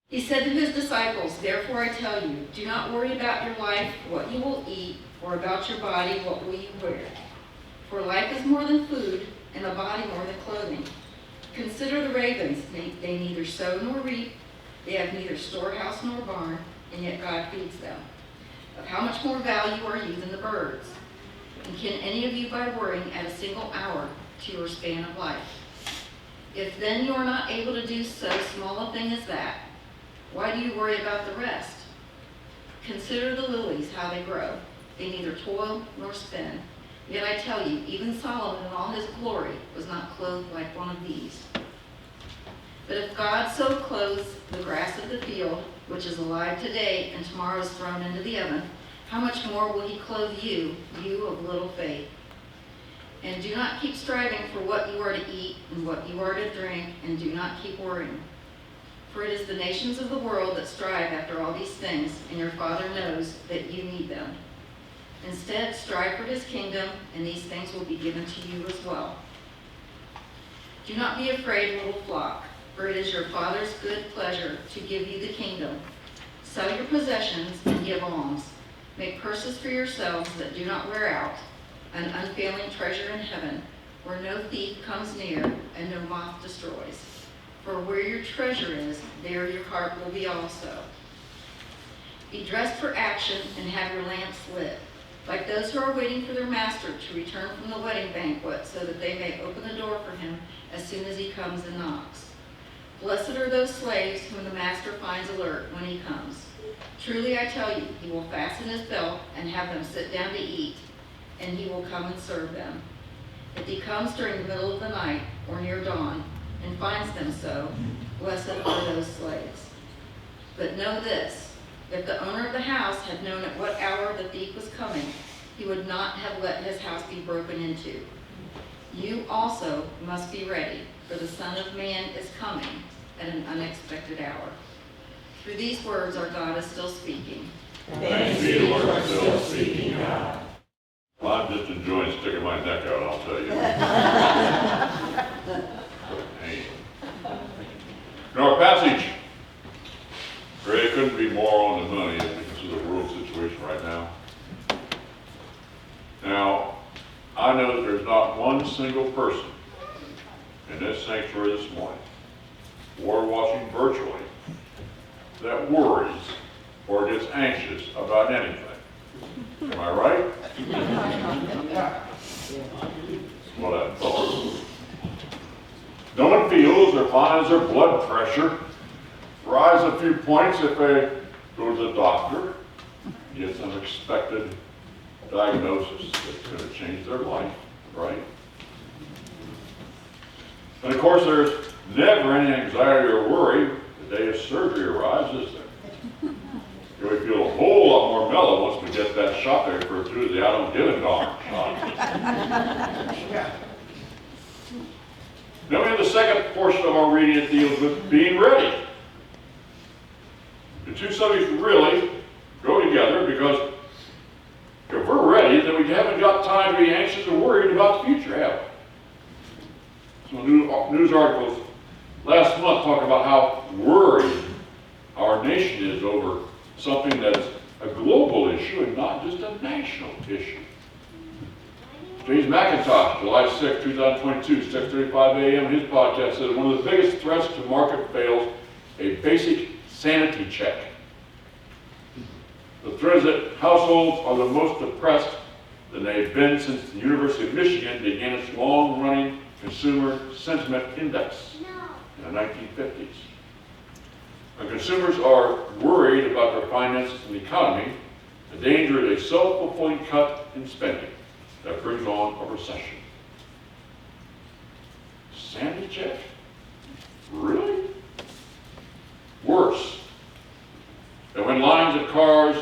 He said to his disciples, "Therefore I tell you, do not worry about your life, what you will eat, or about your body, what will you wear. For life is more than food, and the body more than clothing. Consider the ravens. They neither sow nor reap. They have neither storehouse nor barn, and yet God feeds them. Of how much more value are you than the birds? And can any of you, by worrying, add a single hour to your span of life? If then you are not able to do so small a thing as that, why do you worry about the rest? Consider the lilies, how they grow. They neither toil nor spin. Yet I tell you, even Solomon in all his glory was not clothed like one of these. But if God so clothes the grass of the field, which is alive today and tomorrow is thrown into the oven, how much more will he clothe you, you of little faith? And do not keep striving for what you are to eat and what you are to drink, and do not keep worrying. For it is the nations of the world that strive after all these things, and your Father knows that you need them. Instead, strive for his kingdom, and these things will be given to you as well. Do not be afraid, little flock, for it is your Father's good pleasure to give you the kingdom. Sell your possessions and give alms. Make purses for yourselves that do not wear out, an unfailing treasure in heaven, where no thief comes near and no moth destroys. For where your treasure is, there your heart will be also. Be dressed for action and have your lamps lit, like those who are waiting for their master to return from the wedding banquet, so that they may open the door for him as soon as he comes and knocks. Blessed are those slaves whom the master finds alert when he comes. Truly I tell you, he will fasten his belt and have them sit down to eat, and he will come and serve them. If he comes during the middle of the night or near dawn and finds them so, blessed are those slaves. But know this, if the owner of the house had known at what hour the thief was coming, he would not have let his house be broken into. You also must be ready, for the Son of Man is coming at an unexpected hour." Through these words, our God is still speaking. Thanks be to the Lord for still speaking God. Well, I'm just enjoying sticking my neck out, I'll tell you. Hey. In our passage, Ray couldn't be more on the money as we consider the world situation right now. Now, I know that there's not one single person in this sanctuary this morning, or watching virtually, that worries or gets anxious about anything. Am I right? Well, I thought. No one feels or finds their blood pressure rise a few points if they go to the doctor, get some unexpected diagnosis that's going to change their life, right? And of course, there's never any anxiety or worry the day of surgery arrives, is there? You would feel a whole lot more mellow once we get that shot there referred to as the I don't give a darn shot. Then we have the second portion of our reading that deals with being ready. The two subjects really go together because if we're ready, then we haven't got time to be anxious or worried about the future, have we? Some news articles last month talk about how worried our nation is over something that's a global issue and not just a national issue. James McIntosh, July 6, 2022, 6:35 a.m., his podcast says one of the biggest threats to market fails a basic sanity check. The threat is that households are the most depressed than they've been since the University of Michigan began its long-running Consumer Sentiment Index in the 1950s. When consumers are worried about their finances and the economy, the danger is a self-fulfilling cut in spending that brings on a recession. Sanity check? Really? Worse. And when lines of cars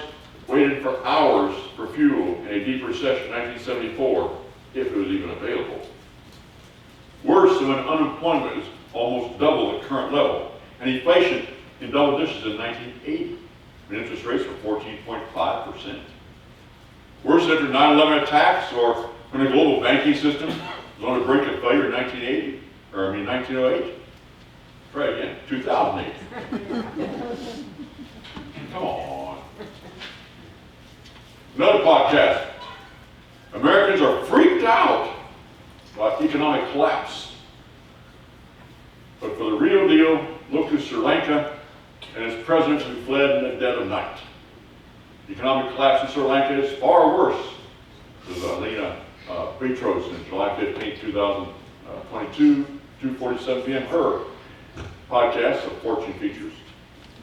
waited for hours for fuel in a deep recession in 1974, if it was even available. Worse than when unemployment was almost double the current level, and inflation in double digits in 1980, when interest rates were 14.5%. Worse than after 9/11 attacks, or when the global banking system was on the brink of failure in 1908. Try again. 2008. Come on. Another podcast. Americans are freaked out about economic collapse. But for the real deal, look to Sri Lanka and its presidents who fled in the dead of night. The economic collapse in Sri Lanka is far worse. This is Alina Petros in July 15, 2022, 2:47 p.m. Her podcast of Fortune features.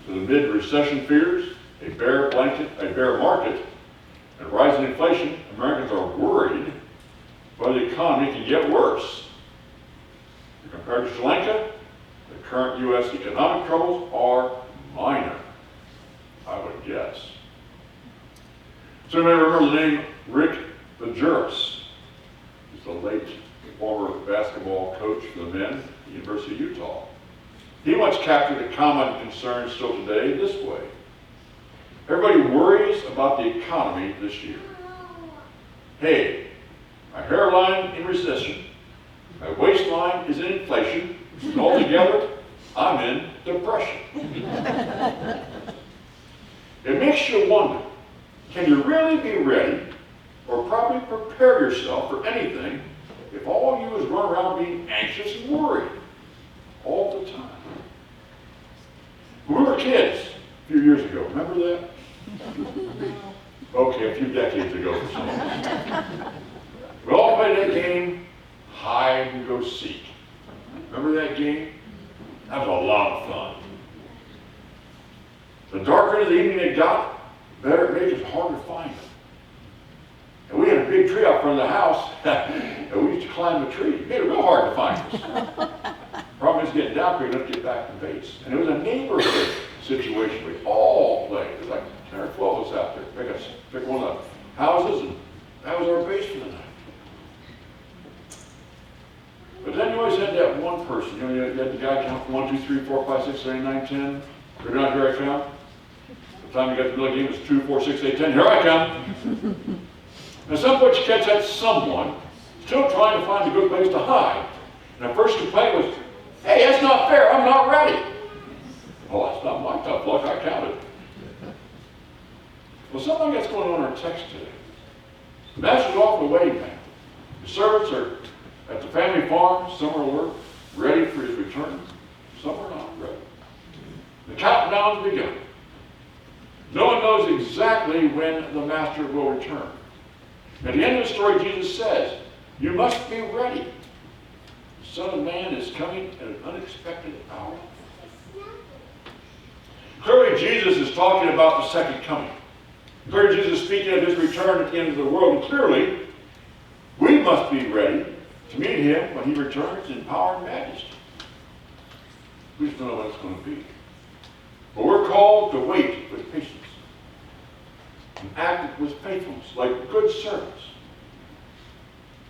So amid recession fears, a bear market, and rising inflation, Americans are worried whether the economy can get worse. Compared to Sri Lanka, the current U.S. economic troubles are minor, I would guess. So you may remember the name Rick Majerus. He's the late former basketball coach for the men at the University of Utah. He once captured a common concern still today this way. Everybody worries about the economy this year. Hey, my hairline in recession, my waistline is in inflation, and altogether, I'm in depression. It makes you wonder, can you really be ready or properly prepare yourself for anything if all you do is run around being anxious and worried all the time? When we were kids a few years ago, remember that? Okay, a few decades ago or so. We all played that game, hide and go seek. Remember that game? That was a lot of fun. The darker the evening it got, the better it made it harder to find them. And we had a big tree out front of the house, and we used to climb the tree. It made it real hard to find us. Problem is getting down quick enough to get back to base. And it was a neighborhood situation. We all played. It was like 10 or 12 of us out there. Pick one of the houses, and that was our base for the night. But then you always had that one person. You had the guy count from 1, 2, 3, 4, 5, 6, 7, 8, 9, 10. You're not here I come. By the time you got to the middle of the game, it was 2, 4, 6, 8, 10. Here I come. At some point you catch that someone still trying to find a good place to hide. And the first complaint was, hey, that's not fair, I'm not ready. Oh, that's not my tough luck, I counted. Well, something like that's going on in our text today. The master's off the wedding banquet. The servants are at the family farm, some are alert, ready for his return, some are not ready. The countdown's begun. No one knows exactly when the master will return. At the end of the story, Jesus says, you must be ready. The Son of Man is coming at an unexpected hour. Clearly, Jesus is talking about the second coming. Clearly, Jesus is speaking of his return at the end of the world. And clearly, we must be ready to meet him when he returns in power and majesty. We just don't know what it's going to be. But we're called to wait with patience and act with faithfulness like good servants.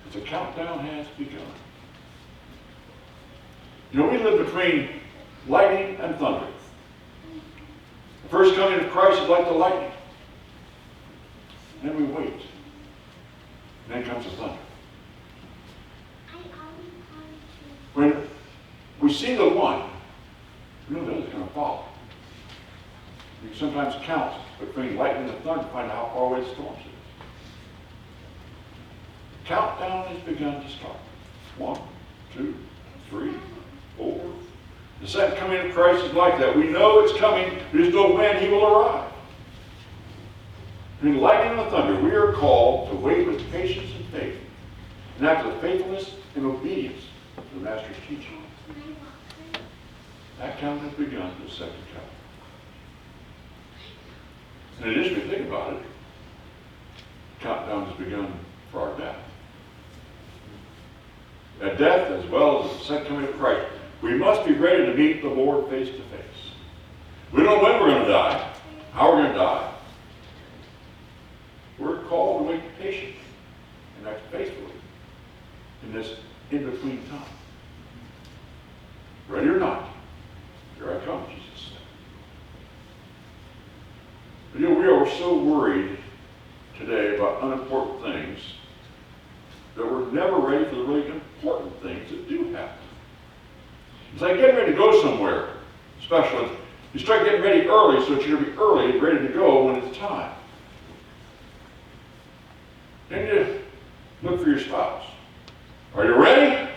Because the countdown has begun. You know, we live between lightning and thunder. The first coming of Christ is like the lightning. Then we wait. And then comes the thunder. When we see the one, we know the other's going to follow. You can sometimes count between lightning and thunder to find out how far away the storm is. Countdown has begun to start. 1, 2, 3, 4. The second coming of Christ is like that. We know it's coming. We just know when he will arrive. Between lightning and thunder, we are called to wait with patience and faith, and act with faithfulness and obedience to the Master's teaching. That count has begun for the second coming. In addition, if you think about it, the countdown has begun for our death. At death, as well as the second coming of Christ, we must be ready to meet the Lord face to face. We don't know when we're going to die, how we're going to die. We're called to wait patiently and act faithfully in this in-between time. Ready or not, here I come, Jesus said. But you know, we are so worried today about unimportant things that we're never ready for the really important things that do happen. It's like getting ready to go somewhere special. You start getting ready early so that you're going to be early and ready to go when it's time. Then you look for your spouse. Are you ready?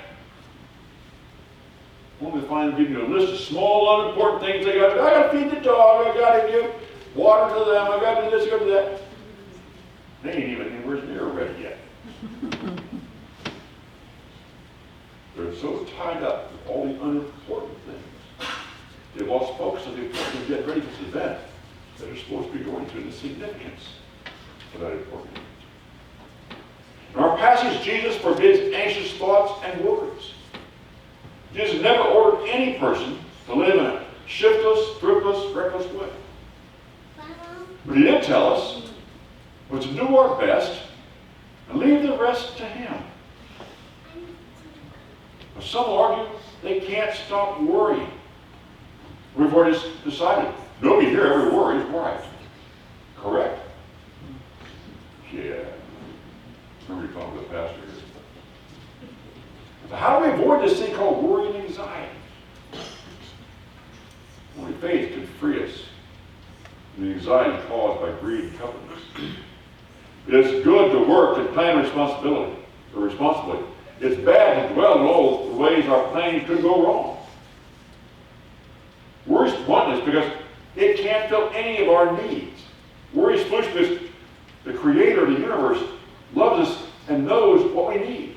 Only to find them giving you a list of small, unimportant things they got to do. I got to feed the dog. I got to give water to them. I got to do this, I got to do that. They ain't even anywhere near ready yet. They're so tied up with all the unimportant things. They've lost focus on the importance of getting ready for this event that they're supposed to be going to, and the significance of that important event. In our passage, Jesus forbids anxious thoughts and worries. Jesus never ordered any person to live in a shiftless, thriftless, reckless way. But he did tell us was to do our best and leave the rest to him. But some argue they can't stop worrying. We've already decided nobody here ever worries, right? Correct? Yeah. Remember you talking to the pastor here. So how do we avoid this thing called worry and anxiety? Only faith can free us from the anxiety caused by greed and covetousness. It is good to work and plan responsibly. It's bad to dwell in all the ways our planning could go wrong. Worry is pointless because it can't fill any of our needs. Worry is foolish because the Creator of the universe loves us and knows what we need.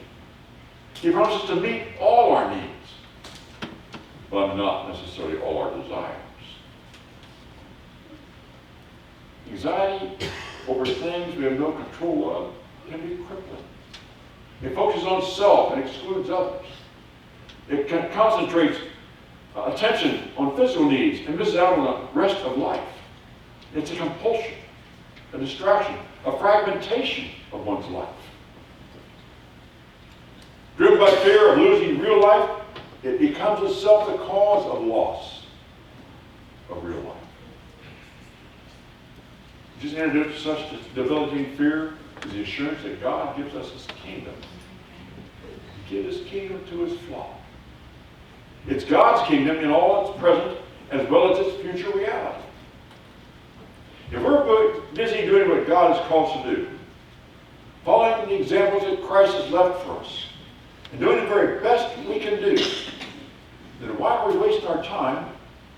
He promises to meet all our needs, but not necessarily all our desires. Anxiety over things we have no control of can be crippling. It focuses on self and excludes others. It concentrates attention on physical needs and misses out on the rest of life. It's a compulsion, a distraction, a fragmentation of one's life. Driven by fear of losing real life, it becomes itself the cause of loss of real life. Just introduced to such debilitating fear is the assurance that God gives us his kingdom. He gives his kingdom to his flock. It's God's kingdom in all its present as well as its future reality. If we're busy doing what God has called us to do, following the examples that Christ has left for us, and doing the very best we can do, then why are we wasting our time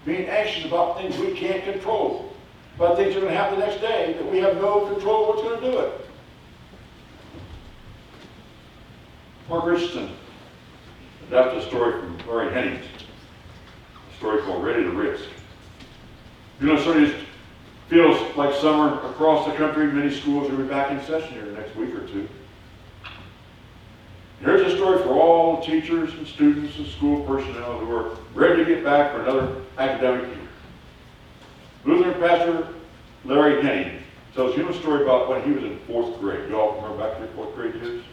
being anxious about things we can't control, about things that are going to happen the next day that we have no control of what's going to do it? Mark Richardson adapted a story from Larry Henning, a story called Ready to Risk. You know, it feels like summer across the country. Many schools will be back in session here the next week or two. Here's a story for all the teachers and students and school personnel who are ready to get back for another academic year. Lutheran pastor Larry Henning tells you a story about when he was in 4th grade. You all remember back to your 4th grade years?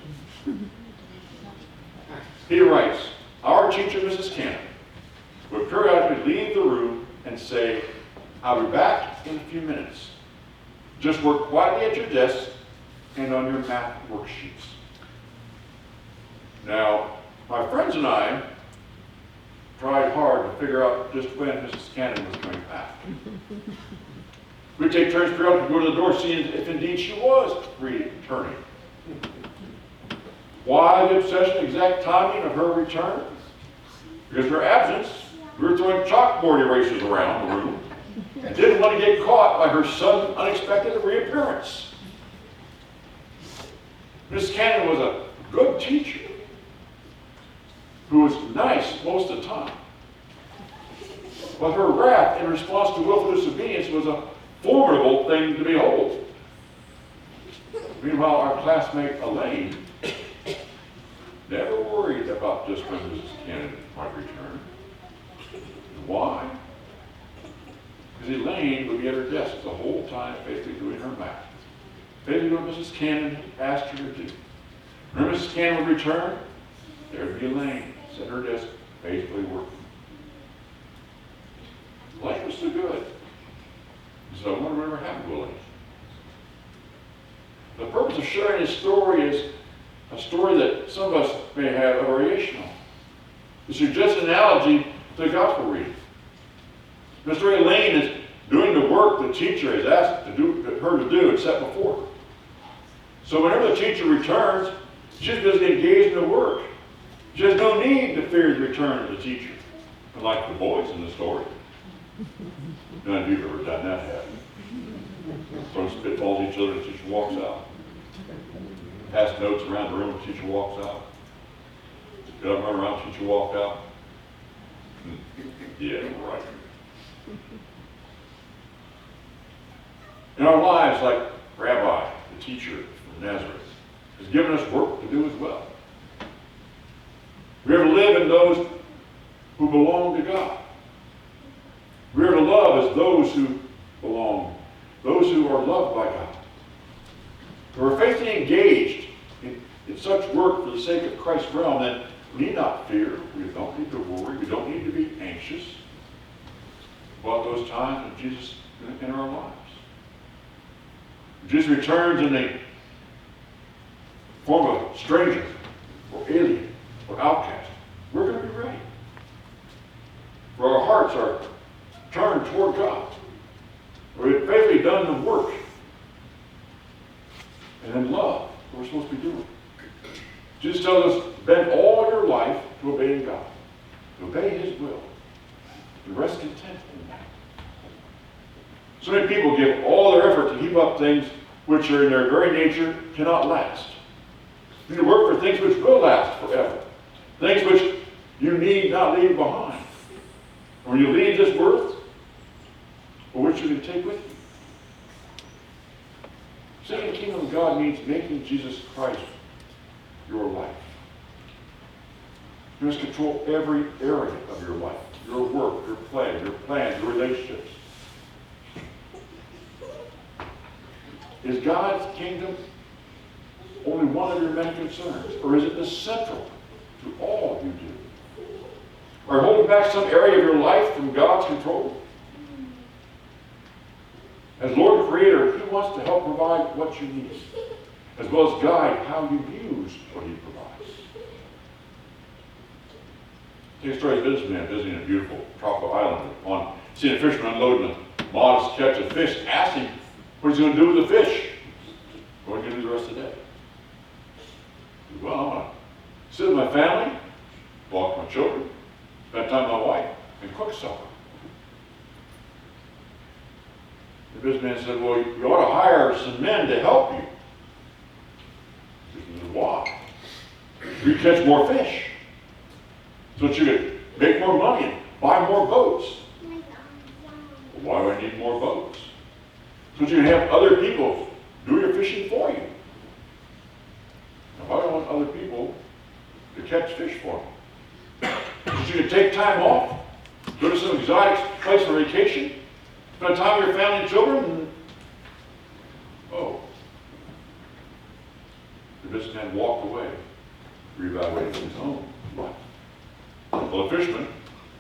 He writes, our teacher, Mrs. Cannon, would periodically leave the room and say, I'll be back in a few minutes. Just work quietly at your desk and on your math worksheets. Now, my friends and I tried hard to figure out just when Mrs. Cannon was coming back. We'd take turns periodically to go to the door, seeing if indeed she was returning. Why the obsession, exact timing of her return? Because in her absence, we were throwing chalkboard erasers around the room and didn't want to get caught by her sudden, unexpected reappearance. Miss Cannon was a good teacher who was nice most of the time. But her wrath in response to willful disobedience was a formidable thing to behold. Meanwhile, our classmate Elaine never worried about just when Mrs. Cannon might return. Why? Because Elaine would be at her desk the whole time faithfully doing her math. Faithfully doing what Mrs. Cannon asked her to do. When Mrs. Cannon would return, there would be Elaine, sat at her desk, faithfully working. Elaine was so good. So I wonder whatever happened to Elaine. The purpose of sharing this story is a story that some of us may have a variation on. It suggests an analogy the gospel reading. Mr. Elaine is doing the work the teacher has asked her to do and set before her. So whenever the teacher returns, she's busy engaged in the work. She has no need to fear the return of the teacher, unlike the boys in the story. None of you have ever done that, have you? Throw spitballs at each other, the teacher walks out. Pass notes around the room, the teacher walks out. Get up, run around, the teacher walked out. Yeah, right. In our lives, like Rabbi, the teacher from Nazareth, has given us work to do as well. We are to live in those who belong to God. We are to love as those who belong, those who are loved by God. If we're faithfully engaged in such work for the sake of Christ's realm, then we need not fear, we don't need to worry, we don't need to be anxious about those times of Jesus in our lives. If Jesus returns in the form of a stranger, or alien, or outcast, we're going to be ready. For our hearts are turned toward God. We've faithfully done the work. And in love, we're supposed to be doing. Jesus tells us, bend all your life to obeying God, to obey His will, to rest content in that. So many people give all their effort to heap up things which are in their very nature cannot last. You need to work for things which will last forever. Things which you need not leave behind. When you leave this earth, or which you can take with you. Seeking the kingdom of God means making Jesus Christ your life. You must control every area of your life. Your work, your play, your plans, your relationships. Is God's kingdom only one of your many concerns? Or is it the central to all you do? Are you holding back some area of your life from God's control? As Lord and Creator, He wants to help provide what you need, as well as guide how you use what He provides. Take a story of a businessman visiting a beautiful tropical island. On seeing a fisherman unloading a modest catch of fish, asked him what he's going to do with the fish. What are you going to do the rest of the day? He said, well, I'm going to sit with my family, walk with my children, spend time with my wife, and cook supper. The businessman said, well, you ought to hire some men to help you. He said, why? You catch more fish. So that you could make more money and buy more boats. Well, why do I need more boats? So that you can have other people do your fishing for you. Now, why do I want other people to catch fish for me? So that you can take time off, go to some exotic place for vacation, spend time with your family and children, and the businessman walked away, reevaluating his own life. Well, the fisherman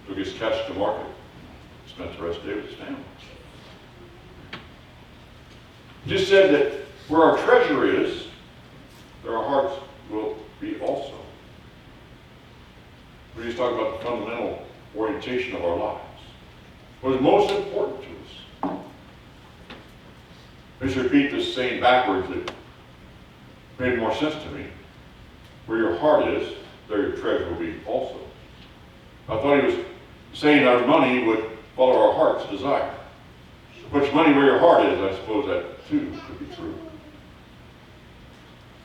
took his catch to market, spent the rest of the day with his family. Just said that where our treasure is, there our hearts will be also. We just talk about the fundamental orientation of our lives. What is most important to us? Let's repeat this saying backwards that made more sense to me. Where your heart is, there your treasure will be also. I thought he was saying our money would follow our heart's desire. Put your money where your heart is, I suppose that too could be true.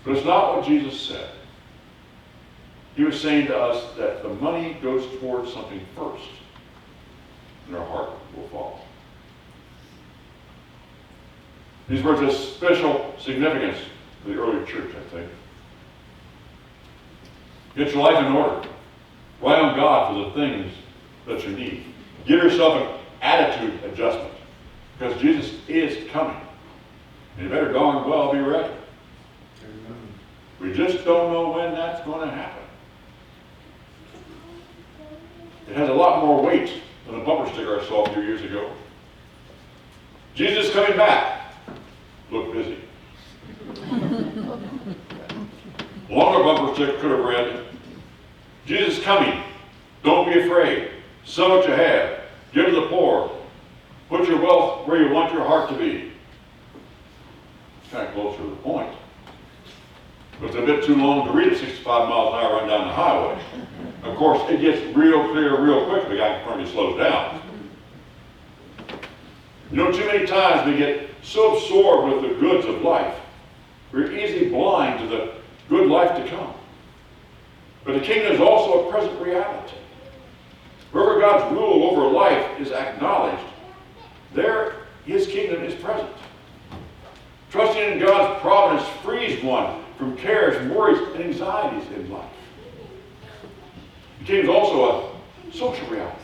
But it's not what Jesus said. He was saying to us that the money goes towards something first, and our heart will follow. These words have special significance to the early church, I think. Get your life in order. Rely on God for the things that you need. Give yourself an attitude adjustment, because Jesus is coming. And you better darn well be ready. We just don't know when that's going to happen. It has a lot more weight than a bumper sticker I saw a few years ago. Jesus is coming back. Look busy. Longer bumper sticker could have read, Jesus is coming. Don't be afraid. Sell what you have. Give to the poor. Put your wealth where you want your heart to be. It's kind of closer to the point. But it's a bit too long to read at 65 miles an hour running down the highway. Of course, it gets real clear real quick if the guy in front of you slows down. You know, too many times we get so absorbed with the goods of life, we're easily blind to the good life to come. But the kingdom is also a present reality. Wherever God's rule over life is acknowledged, there his kingdom is present. Trusting in God's providence frees one from cares, worries, and anxieties in life. The kingdom is also a social reality.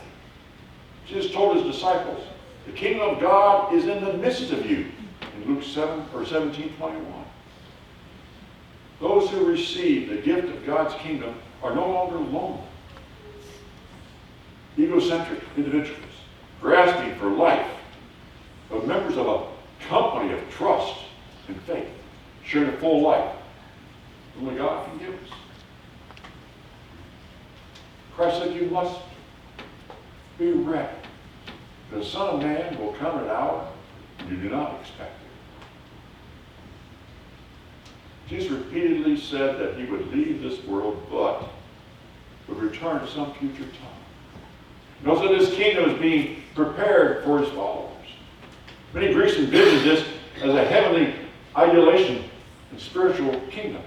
Jesus told his disciples, the kingdom of God is in the midst of you, in Luke 17:21. Those who receive the gift of God's kingdom are no longer lonely, egocentric individuals, grasping for life, but members of a company of trust and faith, sharing a full life only God can give us. Christ said you must be ready. The Son of Man will come at an hour you do not expect it. Jesus repeatedly said that he would leave this world, but would return at some future time. He knows that his kingdom is being prepared for his followers. Many Greeks envisioned this as a heavenly idealization and spiritual kingdom.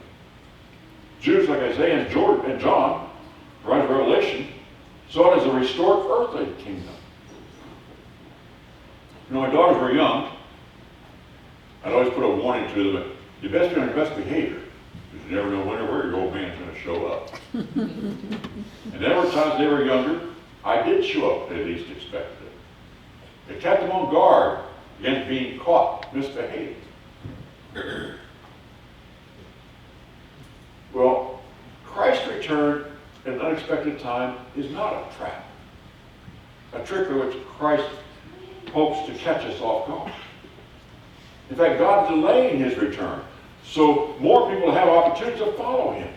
Jews like Isaiah and John, the writer of Revelation, saw it as a restored earthly kingdom. You know, my daughters were young. I'd always put a warning to them that you best be on your best behavior, because you never know when or where your old man's going to show up. And there were times they were younger, I did show up when they least expected it. It kept them on guard against being caught misbehaving. Well, Christ's return at an unexpected time is not a trap, a trick by which Christ hopes to catch us off guard. In fact, God's delaying his return so more people have opportunity to follow him.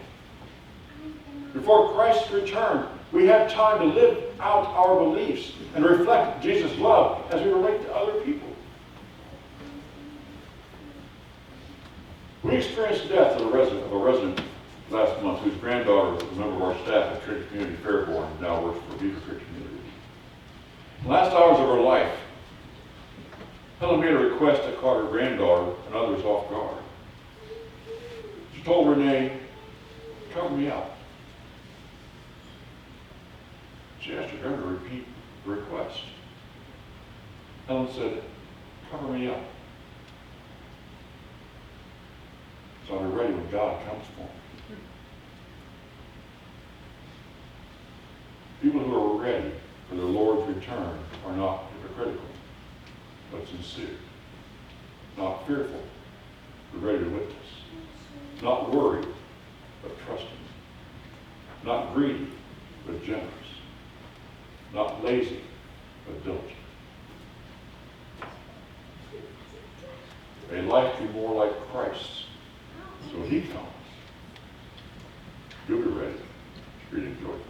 Before Christ's return, we have time to live out our beliefs and reflect Jesus' love as we relate to other people. We experienced the death of a resident last month whose granddaughter was a member of our staff at Trinity Community Fairborn and now works for Beaver Creek Community. In the last hours of her life, Helen made a request that caught her granddaughter and others off guard. She told Renee, cover me up. She asked her to repeat the request. Helen said, cover me up. So I'll be ready when God comes for me. People who are ready for their Lord's return are not hypocritical, but sincere. Not fearful, but ready to witness. Not worried, but trusting. Not greedy, but generous. Not lazy, but diligent. May life be more like Christ's, so he comes. You'll be ready to read it joyfully.